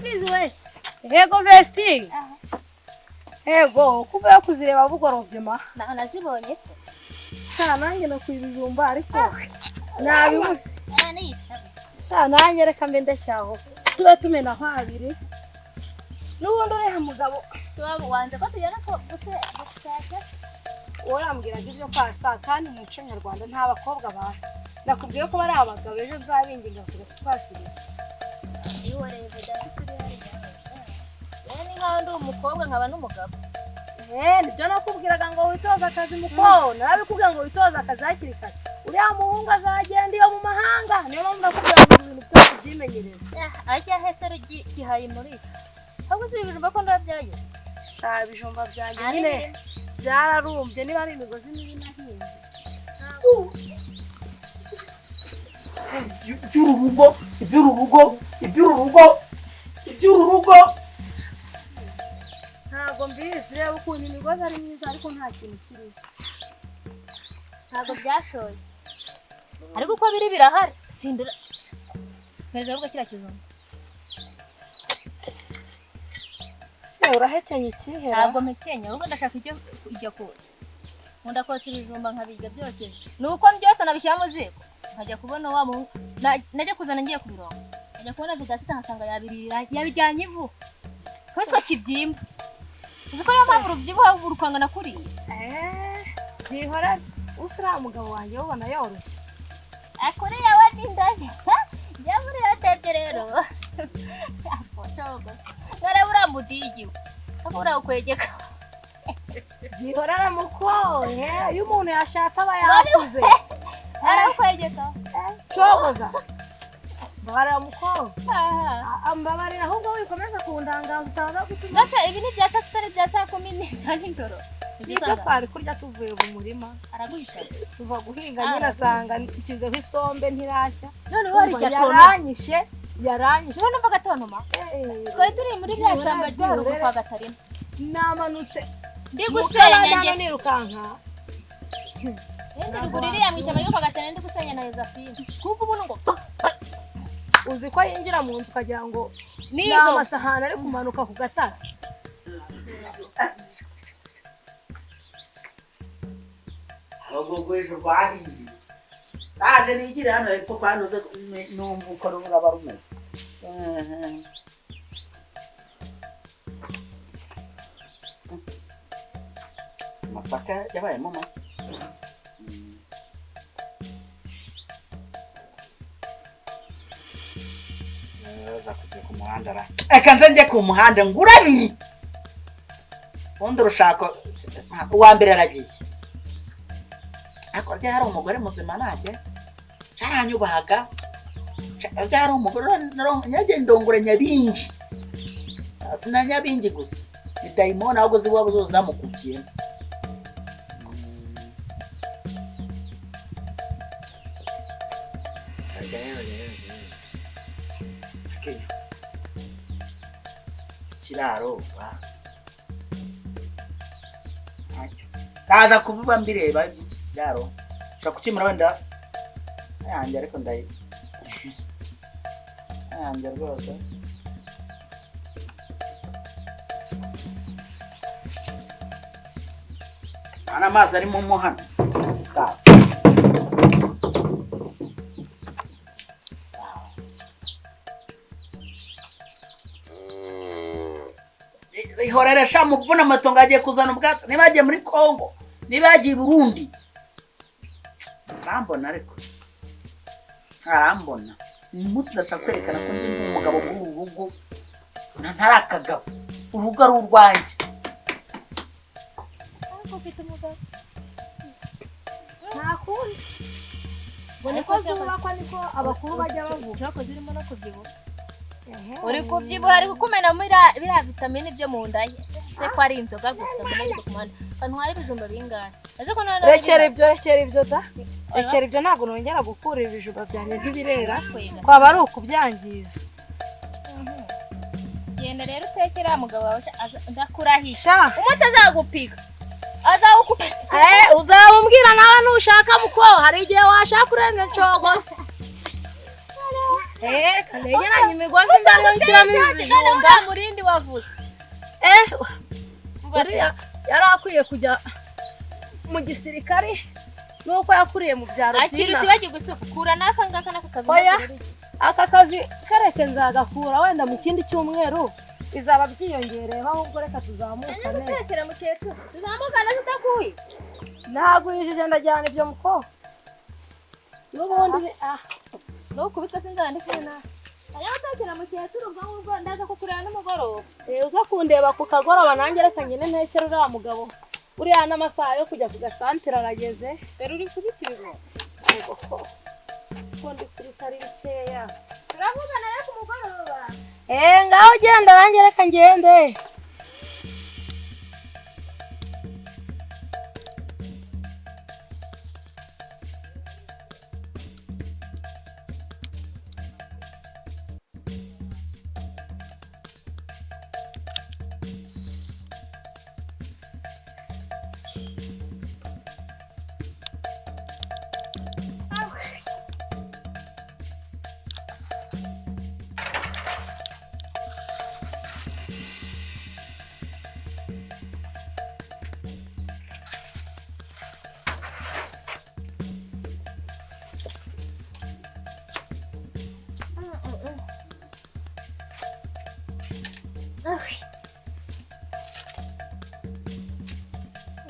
Fizuwe. Yego vesti. Yego kuba kuzireba bugorovye ma. Nazibonye se. Nanjye no kwibijumba ariko nabibuze. Niyicaye. Sha nanjye reka mbe ndacyaho. Tuba tumena habiri. Nubundi uri mugabo. Tuba wanze ko tujyana ko gute gutaka. Urambwira ibyo kwasa kandi mu muco nyarwanda nta bakobwa basa. Nakubwiye ko bari abagabo ejo nzabinginga kure twasiriza. Iyo rero byaturi hari. Yani nkaho ndi umukobwa nkaba n'umugabo. Nibyo nakubwiraga ngo witoza akazi muko. Narabikubwira ngo witoza akazi hakiri kare. Uriya muhungu azagenda iyo mu mahanga. Niyo mpamvu nakubwira ngo ibintu byose byimenyereza. Ajya hese gihaye muri. Habuze ibijumba ko ndabyaye. Sha ibijumba byanjye nyine byararumbye niba ari imigozi mibi nahinze. Ibyururugo. Ntabwo mbizi reba ukuntu imigozi ari myiza ariko nta kintu kiriho. Ntabwo byashoye. Ariko uko biri birahari. Sindura. Hejuru ubwo kira kijumba. Se urahekenye ikihera? Ntabwo mpekenye ahubwo ndashaka ijya kotsa. Nkunda kotsa ibijumba nkabiga byokeje. Nuko mbyotsa nabishyira mu ziko. Nkajya kubona wa mu najya kuzana ngiye kubironga. Najya kubona bidasita nkasanga yabijyanye ivu. Kwese kibyimba. Uziko yo mpamvu urubyibuha urukangana kuriye. Zihora usura mugabo wanjye ubona yoroshye. Akore yawe n'indani. Njya muri yatebye rero. Aposhogo. Ngara buramudigiwe. Akora ukwegeka. Zihora aramukoye. Iyo umuntu yashatse aba yakuze. Arakwegeka. Cogoza. Baramuko. Ambabarira ahubwo wikomeza kundangaza utaza gutuma. Gata ibi ni bya sasitari bya saa 10 za nijoro. Ibyo twari kurya tuvuye mu murima. Araguhisha. Tuva guhinga nyine asanga nkizeho isombe ntirashya. None wari yaranyishe. None mva gatontoma. Twari turi muri bya shamba ry'urugo kwa Gatarina. Namanutse. Ndi gusenya njye nirukanka. Ndi ruguririya mu ishyamba ryo kwa Gatarina ndi gusenya na Josephine. Kuko umuntu ngo uzi ko yinjira mu nzu kagira ngo ni amasahani ari kumanuka ku gatara. Ahubwo ejo rwari naje nigire hano hepfo kwanuze numva uko ruraba rumeze. Masaka yabayemo make. Za kujya ku muhanda ra. Eka nze njye ku muhanda ngurabiri. Undi rushako uwa mbere aragiye. Ako ryari umugore muzima nake. Cyaranyubahaga. Ryari umugore nyagendongore nyabingi. Sina nyabingi gusa. Ni daimon ahubwo ziwabo zo zamukukiye. Kiraro ba. Kaza kuvuba mbireba iki kiraro. Shaka kukimura wenda. Yanjye ariko ndayi. Yanjye rwose. Ana mazi ari mu muhanda. Ihorera sha muvuna amatongo agiye kuzana ubwatsi nibagiye muri Kongo nibagiye Burundi. Arambona ariko. Arambona. Umunsi ndashaka kwerekana ko ndi umugabo muri uru rugo. Ntarakagabo. Urugo ari urwanjye. ufite umugabo. Nakundi. Bone ko zubakwa niko abakuru bajya bavuga. Cyako zirimo no kubyibuha. Uri kubyibuha ari gukumena muri bira vitamine byo mu nda ye. Se ko ari inzoga gusa muri kumana. Kantwari ibijumba bingahe. Aze ko none rekera ibyo da. Rekera ibyo ntago nongera gukura ibijumba byanjye nk'ibirera. Kwaba ari ukubyangiza. Yenda rero utekera mugabo wawe ndakurahisha. Umuti azagupiga. Azawukupika. Uzawumbwira nawe nushaka muko hari igihe washaka urenze ncogose. kanegeranye imigozi mbere nshyiramo ibijumba murindi wavuze bariya yari akwiye kujya mu gisirikare nuko yakuriye mu byaro akiri byina tibagi gusukura naka ngaka nakavi oya aka kavi kareke nzagakura wenda mu kindi cyumweru bizaba byiyongereye ahubwo reka tuzamukane tekera mukecuru tuzamukana tutakuye nagwijije ndajyana ibyo muko n'ubundi nukubita sinzandike na aya tekera mukecuru ubwo ndaza kukureba n'umugoroba uza kundeba ku kagoroba nanjye reka nyine ntekera uriya mugabo uriya n'amasaha yo kujya ku gasantire arageze dore uri kubita ibigo yego ko ndi kuri kari bikeya turavugana rero ku mugoroba ngaho genda nanjye reka ngende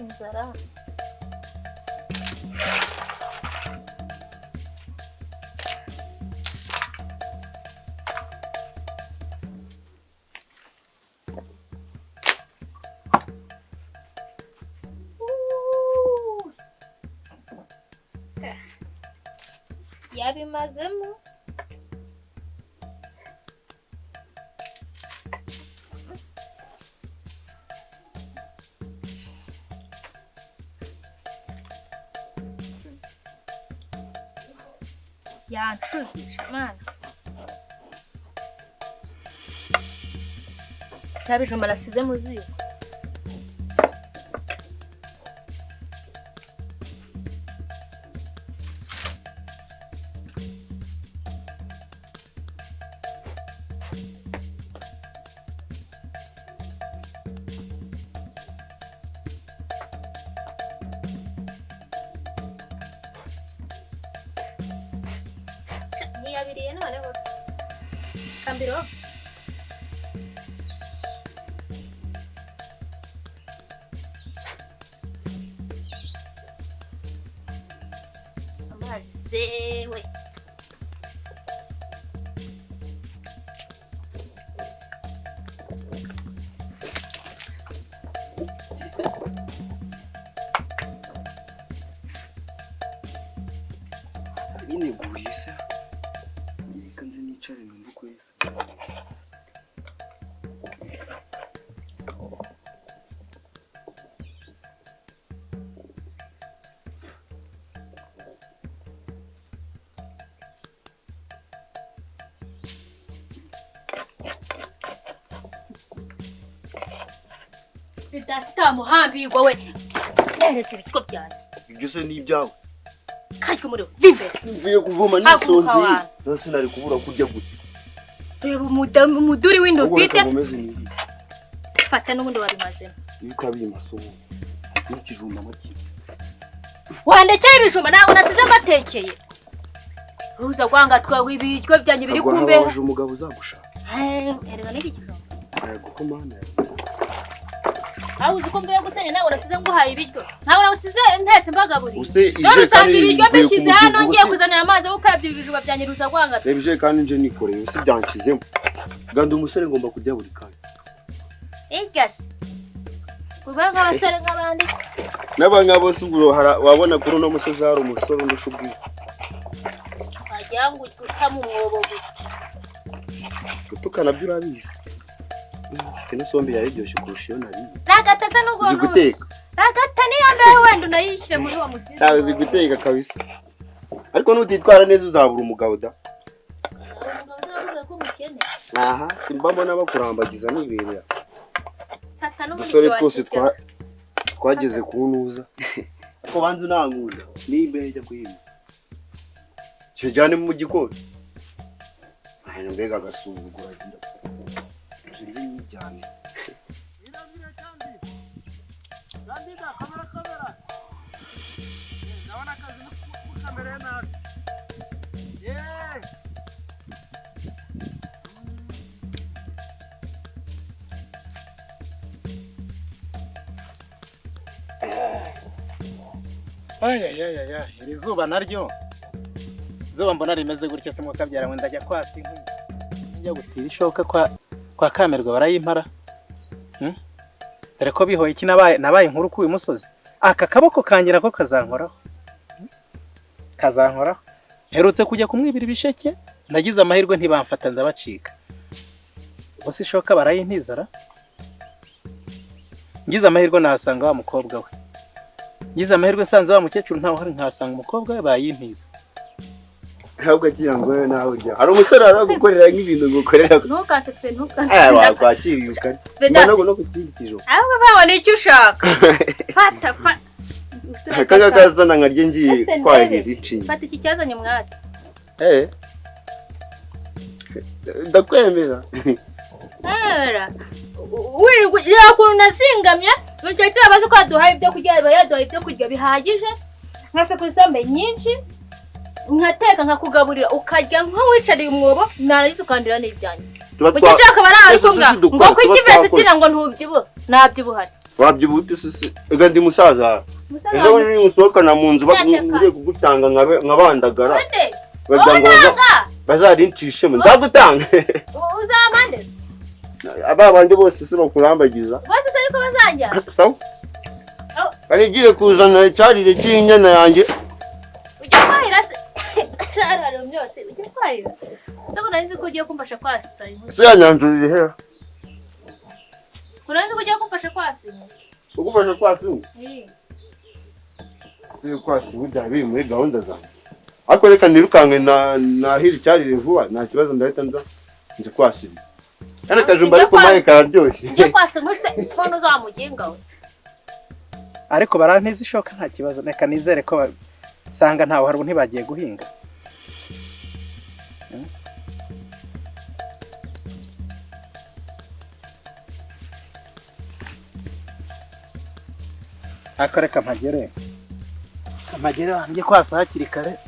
inzara yabimazemo yacuze mana ntabijumba nasize mu ziko niyabiriye noneho kambiro amazi sewe bineguye se reka nze nicare numva uko yese bidafite muhambirwa we neretse ibitwo byanjye ibyo se ni ibyawe kajwe muri bimbere mvuye kuvuma nisonzeye nose nari kubura kurya gute reba umuduri w'indufite fata n'ubundi wabimazemo yuko abimasoho n'ikijumba make wandekeye ibijumba nawe nasize amatekeye uza kwanga twawe ibiryo byanjye biri kumbeho waje umugabo uzagushaka erega n'iki kijumba yego ko mana aho uzi ko mbeho gusenya nawe nasize nguhaye ibiryo nawe nasize ntetse mbagaburiye use ije usanga ibiryo mbishyize hano ngiye kuzanira amazi yo gukarabya ibijumba byanjye ruza kwanga reba ije kandi nje nikoreye usi byanshizemo ganda umusore ngomba kujya buri kanya igasi kuba nk'abasore nk'abandi n'abanga bose ubwo wabona kuri no musozi hari umusore ndusha ubwiza wagira ngo utamu mwobo gusa gutukana byo urabizi kino sombe yaribyoshye kurusha iyo nari nagatasa n'ubwo ziguteka nagata niyo mbeho wenda unayishyire muri wa mutiza nawe ziguteka kabisa ariko nutitwara neza uzabura umugabo da aha simbamo n'abakurambagiza niberera dusore twose twageze kunuza ko banze nankunda nimbe njya guhima cyo jyane mu gikoni mbega agasuzugura sinzi cyane. Ndabona akazi mukamere nabi. Aya, iri zuba naryo. Zuba mbona rimeze gutya se mukabyara wenda ajya kwasi inkwi. Njya gutira ishoka kwa Kamerwa barayimpara. Dore ko bihoye iki nabaye inkuru ku uyu musozi. Aka kaboko kanjye nako kazankoraho. Kazankoraho. Herutse kujya kumwibira ibisheke, nagize amahirwe ntibamfata ndabacika. Bose ishoka barayintizara. Ngize amahirwe nahasanga wa mukobwa we. Ngize amahirwe sanze wa mukecuru ntaho hari nkasanga umukobwa we bayintiza. Ntabwo agira ngo nawe ujya. Hari umusore aragukorera nk'ibintu ngukorera. Ntukansetse. Wakwakiriye ukari. No kutikijoro. Ahubwo babona icyo ushaka. Fata. Kaga kazana nkarye ngiye kwahirira ici. Fata iki cyazanye mwati. Ndakwemera. Wiri yakuru nasingamye, bityo abaze ko aduhaye ibyo kurya bayaduhaye ibyo kurya bihagije. Nkase kusombe nyinshi. Nkateka nkakugaburira ukarya nk'uwicariye umwobo narangiza ukandira n'ibyanyu. Ukije akaba ari kumwa ngo kwikivese tira ngo ntubyibuha nabyibuhana. Wabyibute sisi ega ndi musaza. Ejo ni musohokana mu nzu bagiye kugutanga nkabandagara. Bazarincishe nzagutanga. Uzamande. Aba bandi bose se bakurambagiza. Bose se ariko bazajya. Sawa. Kanigire kuzana cyarire cy'inyana yanjye. Ujya kwahira se. Cyarare byose ujya kwahira. Sako narinzi ko ugiye kumfasha kwasa. Se yanyanzurire he. Kuranze ko ugiye kumfasha kwasa. Ugufasha kwasa? Se kwasa ujya biri muri gahunda zanjye. Ariko reka nirukange na hiri cyarire vuba nta kibazo ndahita nzi kwasira. Kana kajumba ariko maye kararyoshye. Ujya kwasa nguse kono uzamugenga we. Ariko barantiza ishoka nta kibazo reka nizere ko sanga ntawe hari ntibagiye guhinga. Akareka mpagere. Amagere wanjye kwasa hakiri kare.